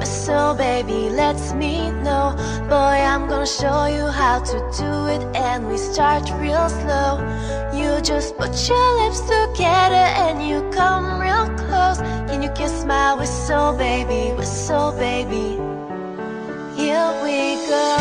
whistle, baby, lets me know. Boy, I'm gonna show you how to do it, and we start real slow. You just put your lips together and you come real close. Can you kiss my whistle, baby, whistle, baby? Here we go.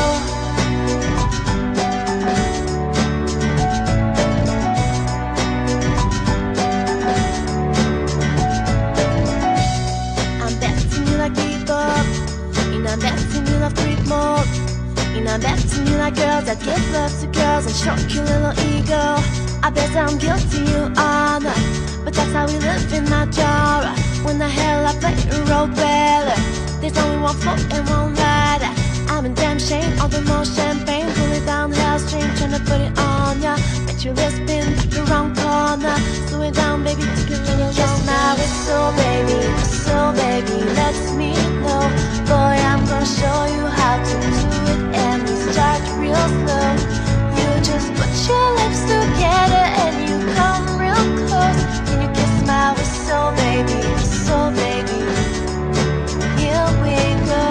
I'm betting you love freak mode. And I'm betting you like girls that give love to girls and shock your little ego. I bet I'm guilty, you are not, but that's how we live in our genre. When the hell I play a role better, there's only one float and one rider. I'm in damn shame, all the more champagne. Pull it down the house string, tryna put it on ya. Bet your lips spin the wrong corner. Slow it down, baby, take a little kiss my whistle, baby, whistle, baby, lets me know. Boy, I'm gonna show you how to do it, and we start real slow. You just put your lips together and you come real close. Can you kiss my whistle, baby, whistle, baby? Here we go.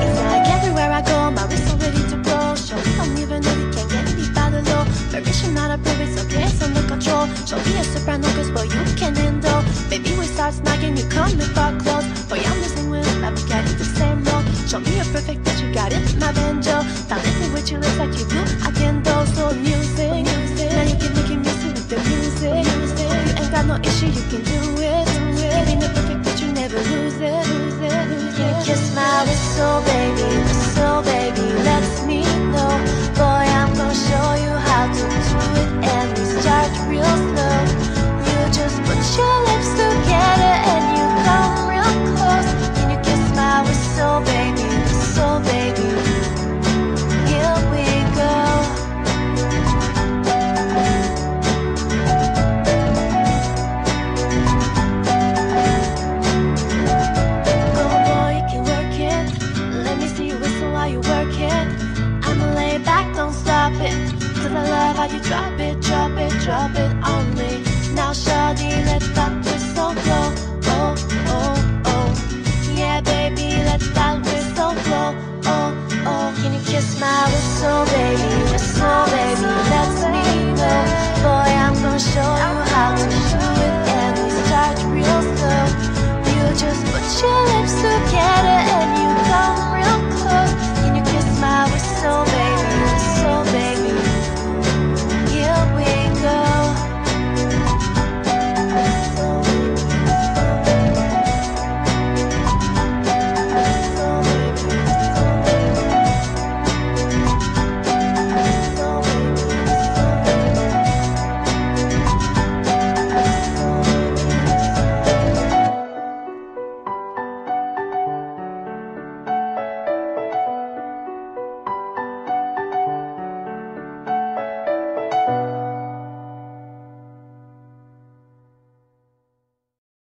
It's like everywhere I go, my wrist ready to blow. Show me don't even know you can't get me by the low. Permission not approved, it's okay, it's under control. Show me a soprano, cause boy, you can handle. Baby, we start snagging, you come and fuck close. Boy, I'm listening with my Bugatti, the same road. Show me you're perfect, that you got it, my banjo. Start dancing with you, looks like you do, I can do. So music, now you can make it music with the music. You ain't got no issue, you can do